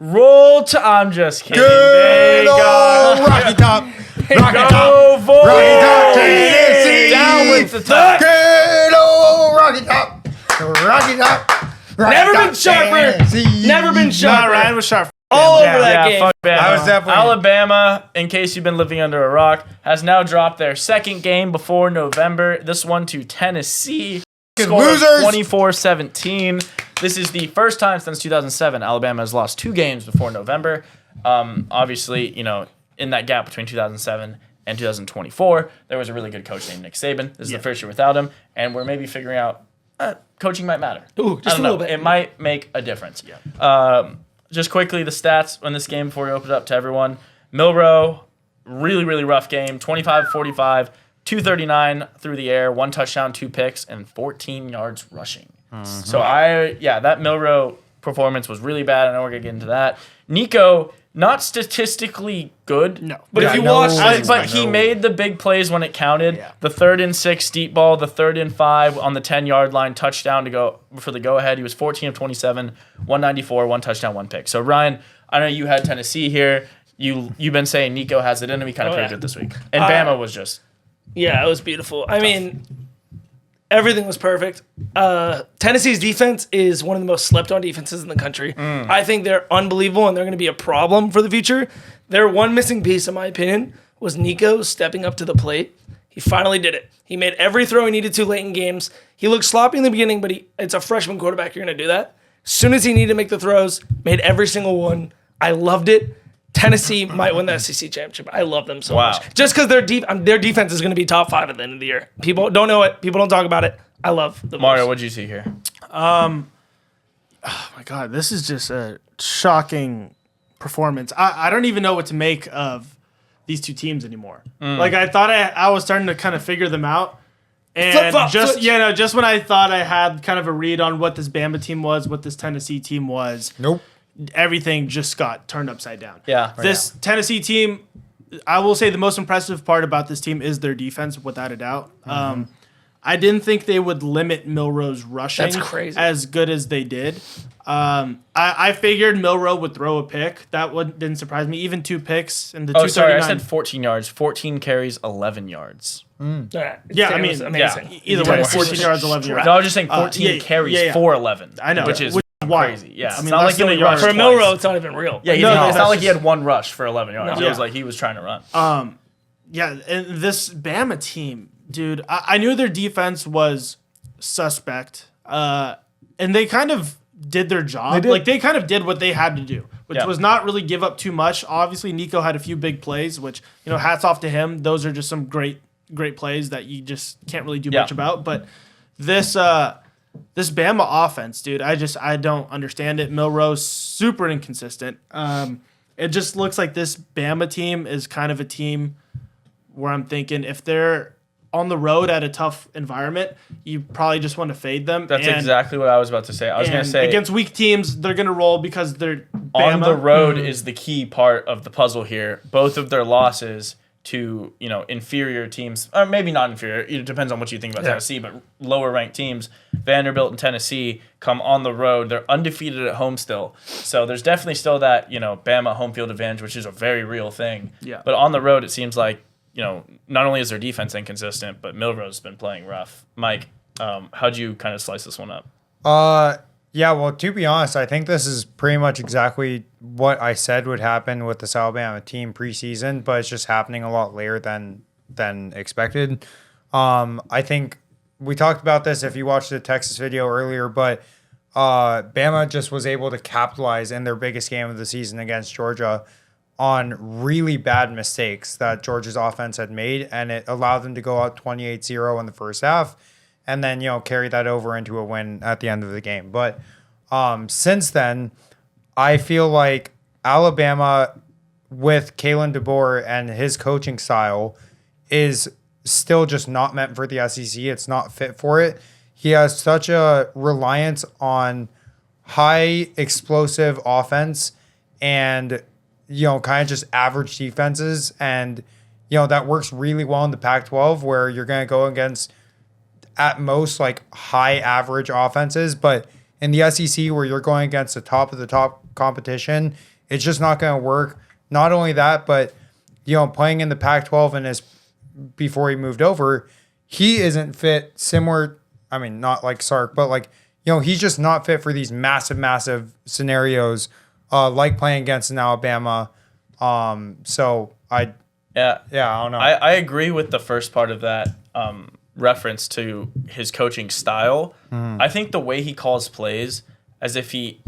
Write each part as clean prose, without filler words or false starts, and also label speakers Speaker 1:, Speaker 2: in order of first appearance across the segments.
Speaker 1: Roll to. I'm just kidding.
Speaker 2: Good old Rocky Top. Rocky Top. Rocky Top. Tennessee.
Speaker 1: Down with the top.
Speaker 2: Good old Rocky Top. Rocky Top. Rocky
Speaker 3: Never
Speaker 2: Top,
Speaker 3: been sharper.
Speaker 2: Tennessee.
Speaker 3: Never been
Speaker 4: Nah,
Speaker 3: sharper.
Speaker 4: Ryan was sharp.
Speaker 3: All over
Speaker 1: Yeah,
Speaker 3: that game.
Speaker 1: fuck Bama.
Speaker 2: I was definitely-
Speaker 1: Alabama, in case you've been living under a rock, has now dropped their second game before November. This one to Tennessee. Score of
Speaker 2: Losers.
Speaker 1: 24-17. This is the first time since 2007 Alabama has lost 2 games before November. Obviously, in that gap between 2007 and 2024, there was a really good coach named Nick Saban. This is the first year without him, and we're maybe figuring out coaching might matter.
Speaker 3: Ooh, just
Speaker 1: I don't
Speaker 3: a little
Speaker 1: know.
Speaker 3: bit.
Speaker 1: It might make a difference. Yeah. Just quickly, the stats on this game before we open it up to everyone. Milroe, really, really rough game. 25-45, 239 through the air, 1 touchdown, 2 picks, and 14 yards rushing. So that Milroe performance was really bad. I know we're going to get into that. Nico, not statistically good.
Speaker 4: No.
Speaker 3: But if you
Speaker 2: no.
Speaker 3: watch,
Speaker 1: But he made the big plays when it counted.
Speaker 4: Yeah.
Speaker 1: The 3rd and 6 deep ball, the 3rd and 5 on the 10-yard line, touchdown to go for the go-ahead. He was 14 of 27, 194, 1 touchdown, 1 pick. So, Ryan, I know you had Tennessee here. You've been saying Nico has it in him. He kind of proved it this week. And Bama was just...
Speaker 3: yeah, it was beautiful. I mean, everything was perfect. Tennessee's defense is one of the most slept-on defenses in the country. I think they're unbelievable, and they're going to be a problem for the future. Their one missing piece, in my opinion, was Nico stepping up to the plate. He finally did it. He made every throw he needed to late in games. He looked sloppy in the beginning, but it's a freshman quarterback. You're going to do that. As soon as he needed to make the throws, made every single one. I loved it. Tennessee might win the SEC championship. I love them so much. Just because their defense is going to be top 5 at the end of the year. People don't know it. People don't talk about it. I love the
Speaker 1: Mario,
Speaker 3: Bulls.
Speaker 1: what'd you see here?
Speaker 4: Oh my God, this is just a shocking performance. I don't even know what to make of these two teams anymore. Like I thought I was starting to kind of figure them out. And
Speaker 3: Flip-flop,
Speaker 4: just
Speaker 3: switch.
Speaker 4: just when I thought I had kind of a read on what this Bama team was, what this Tennessee team was,
Speaker 2: Nope.
Speaker 4: everything just got turned upside down.
Speaker 1: Yeah.
Speaker 4: This Tennessee team, I will say the most impressive part about this team is their defense, without a doubt. I didn't think they would limit Milroe's rushing
Speaker 3: That's crazy.
Speaker 4: as good as they did. I figured Milroe would throw a pick. That didn't surprise me. Even 2 picks and the
Speaker 1: Oh, sorry, I
Speaker 4: 239.
Speaker 1: said 14 yards. 14 carries, 11 yards.
Speaker 4: Yeah, I
Speaker 3: It
Speaker 4: mean,
Speaker 3: was amazing.
Speaker 1: yeah.
Speaker 4: Either way, 14 yards, 11 yards.
Speaker 1: No, I was just saying 14 carries for 11.
Speaker 4: I know.
Speaker 1: Which is
Speaker 4: Which is wild.
Speaker 1: crazy. Yeah.
Speaker 4: I
Speaker 1: it's
Speaker 4: mean,
Speaker 1: not
Speaker 4: less
Speaker 1: like he
Speaker 4: than a
Speaker 1: only
Speaker 4: yard.
Speaker 1: rushed
Speaker 3: For
Speaker 1: twice.
Speaker 3: Milroe, it's not even real.
Speaker 1: Yeah,
Speaker 4: No,
Speaker 1: it's
Speaker 4: that's
Speaker 1: not like he
Speaker 4: just-
Speaker 1: had 1 rush for 11 yards.
Speaker 3: No.
Speaker 1: It was like he was trying to run.
Speaker 4: Yeah, and this Bama team, dude, I knew their defense was suspect, and they kind of did their job. They kind of did what they had to do, which was not really give up too much. Obviously, Nico had a few big plays, which, hats off to him. Those are just some great plays that you just can't really do much about. But this Bama offense, dude, I don't understand it. Milroe's super inconsistent. It just looks like this Bama team is kind of a team where I'm thinking if they're on the road at a tough environment, you probably just want to fade them.
Speaker 1: That's exactly what I was about to say. I was going to say
Speaker 4: against weak teams, they're going to roll because they're Bama.
Speaker 1: on the road is the key part of the puzzle here. Both of their losses to inferior teams, or maybe not inferior. It depends on what you think about Tennessee, but lower ranked teams, Vanderbilt and Tennessee, come on the road. They're undefeated at home still, so there's definitely still that Bama home field advantage, which is a very real thing.
Speaker 4: Yeah.
Speaker 1: But on the road, it seems like not only is their defense inconsistent, but Milroe's been playing rough. Mike, how'd you kind of slice this one up?
Speaker 2: Yeah, well, to be honest, I think this is pretty much exactly what I said would happen with this Alabama team preseason, but it's just happening a lot later than expected. I think we talked about this if you watched the Texas video earlier, but Bama just was able to capitalize in their biggest game of the season against Georgia on really bad mistakes that Georgia's offense had made, and it allowed them to go out 28-0 in the first half and then, carry that over into a win at the end of the game. But since then, I feel like Alabama, with Kalen DeBoer and his coaching style, is still just not meant for the SEC. It's not fit for it. He has such a reliance on high explosive offense and kind of just average defenses. And, that works really well in the Pac-12 where you're going to go against at most like high average offenses. But in the SEC where you're going against the top of the top competition, it's just not going to work. Not only that, but playing in the Pac-12 and before he moved over, he isn't fit. Similar, I mean, not like Sark, but like he's just not fit for these massive scenarios, like playing against an Alabama. So I don't know.
Speaker 1: I agree with the first part of that reference to his coaching style. I think the way he calls plays as if he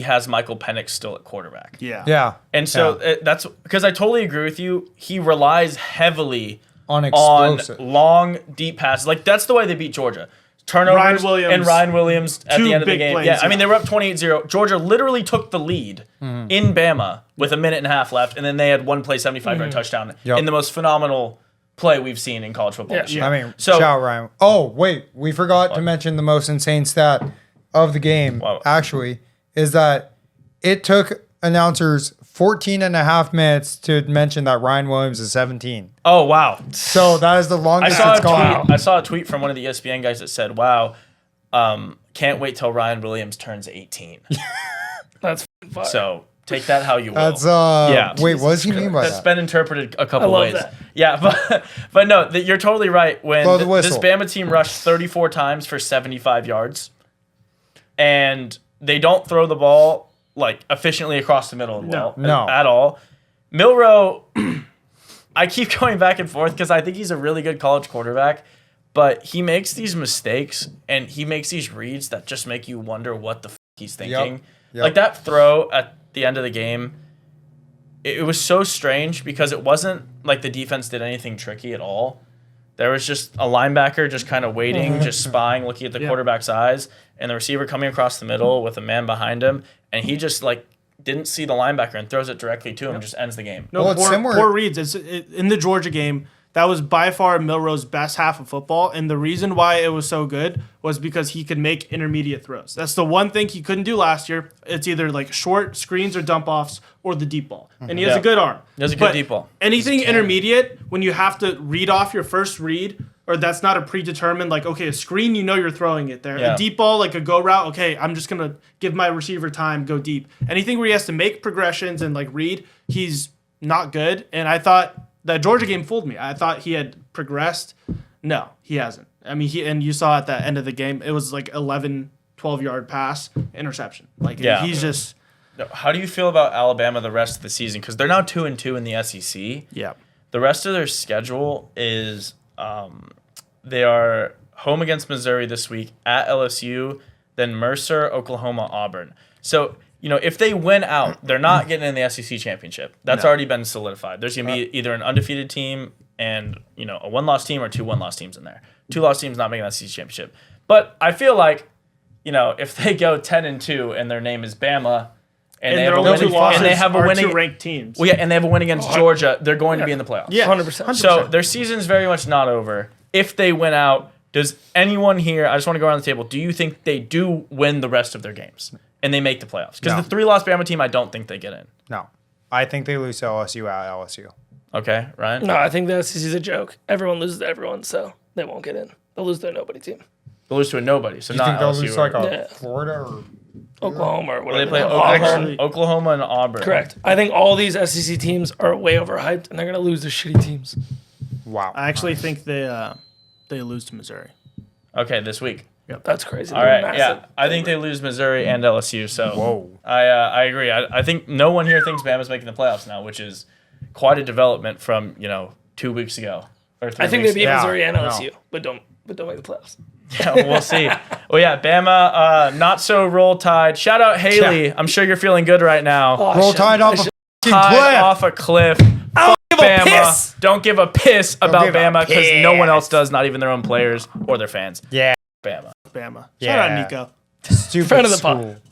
Speaker 1: has Michael Penix still at quarterback.
Speaker 2: Yeah.
Speaker 1: And so that's because I totally agree with you. He relies heavily
Speaker 2: on explosive,
Speaker 1: long, deep passes. Like that's the way they beat Georgia. Turnovers and Ryan Williams at the end of the game.
Speaker 4: Plays,
Speaker 1: I mean, they were up 28-0. Georgia literally took the lead in Bama with a minute and a half left, and then they had one play 75-yard touchdown in the most phenomenal play we've seen in college football.
Speaker 2: I mean, shout out Ryan. Oh, wait, we forgot to mention the most insane stat of the game, actually, is that it took announcers 14 and a half minutes to mention that Ryan Williams is 17.
Speaker 1: Oh, wow.
Speaker 2: So that is the longest it's gone.
Speaker 1: I saw a tweet from one of the ESPN guys that said, wow, can't wait till Ryan Williams turns 18.
Speaker 3: That's fire.
Speaker 1: So take that how you will.
Speaker 2: That's, wait, what does he mean by that?
Speaker 1: That's been interpreted a couple
Speaker 3: love
Speaker 1: ways.
Speaker 3: that.
Speaker 1: Yeah, but no, you're totally right. When this Bama team rushed 34 times for 75 yards, and they don't throw the ball like efficiently across the middle at all. Milroe, I keep going back and forth because I think he's a really good college quarterback, but he makes these mistakes and he makes these reads that just make you wonder what the he's thinking. Yep. Like that throw at the end of the game, it was so strange because it wasn't like the defense did anything tricky at all. There was just a linebacker just kind of waiting, just spying, looking at the quarterback's eyes, and the receiver coming across the middle with a man behind him, and he just like didn't see the linebacker and throws it directly to him, just ends the game.
Speaker 4: No, poor reads. In the Georgia game, that was by far Milroe's best half of football, and the reason why it was so good was because he could make intermediate throws. That's the one thing he couldn't do last year. It's either like short screens or dump offs or the deep ball, and he has a good arm.
Speaker 1: He has a good deep ball.
Speaker 4: Anything intermediate, when you have to read off your first read, or that's not a predetermined, like, okay, a screen, you're throwing it there. A deep ball, like a go route, okay, I'm just going to give my receiver time, go deep. Anything where he has to make progressions and, like, read, he's not good. And I thought that Georgia game fooled me. I thought he had progressed. No, he hasn't. I mean, and you saw at the end of the game, it was like 11, 12-yard pass, interception. Like, he's just...
Speaker 1: How do you feel about Alabama the rest of the season? Because they're now 2-2 in the SEC.
Speaker 4: Yeah.
Speaker 1: The rest of their schedule is... they are home against Missouri this week, at LSU, then Mercer, Oklahoma, Auburn. So, if they win out, they're not getting in the SEC championship. That's already been solidified. There's going to be either an undefeated team and, a one-loss team or two one-loss teams in there. Two-loss teams not making the SEC championship. But I feel like, if they go 10-2 and their name is Bama, and they have a winning
Speaker 4: ranked teams.
Speaker 1: Well, yeah, and they have a win against Georgia, they're going to be in the playoffs.
Speaker 4: Yeah,
Speaker 3: 100%.
Speaker 1: So their season's very much not over. If they win out, does anyone here, I just want to go around the table, do you think they do win the rest of their games and they make the playoffs? Because the 3-loss Bama team, I don't think they get in.
Speaker 2: No. I think they lose to LSU at LSU.
Speaker 1: Okay, Ryan?
Speaker 3: No, I think the SEC is a joke. Everyone loses to everyone, so they won't get in. They'll lose to a nobody team.
Speaker 1: They'll lose to a nobody, so
Speaker 2: You
Speaker 1: not
Speaker 2: think they'll
Speaker 1: LSU.
Speaker 2: lose like Florida or...
Speaker 3: Oklahoma or whatever.
Speaker 1: They play Oklahoma and Auburn.
Speaker 3: Correct. I think all these SEC teams are way overhyped, and they're going to lose to shitty teams.
Speaker 2: Wow.
Speaker 4: I actually think they lose to Missouri.
Speaker 1: Okay, this week.
Speaker 4: Yep.
Speaker 3: That's crazy.
Speaker 1: All right, yeah. I think they lose Missouri and LSU, so
Speaker 2: Whoa.
Speaker 1: I agree. I think no one here thinks Bama's making the playoffs now, which is quite a development from, 2 weeks ago. Or 3
Speaker 3: I think
Speaker 1: weeks
Speaker 3: they beat
Speaker 1: ago.
Speaker 3: Missouri and LSU, but don't make the playoffs.
Speaker 1: Yeah, we'll see. Well, yeah, Bama, not so roll tide. Shout out Haley. I'm sure you're feeling good right now.
Speaker 3: Oh,
Speaker 2: Roll Tide off a fucking
Speaker 1: Tide
Speaker 2: cliff.
Speaker 1: off a cliff.
Speaker 3: I don't give a
Speaker 1: Bama.
Speaker 3: piss.
Speaker 1: Don't give a piss about
Speaker 2: give a
Speaker 1: Bama because
Speaker 2: piss.
Speaker 1: no one else does, not even their own players or their fans.
Speaker 2: Yeah.
Speaker 1: Bama.
Speaker 4: Bama.
Speaker 2: Yeah.
Speaker 4: Shout out Nico.
Speaker 2: Stupid
Speaker 3: Friend of the
Speaker 2: school.
Speaker 3: pod.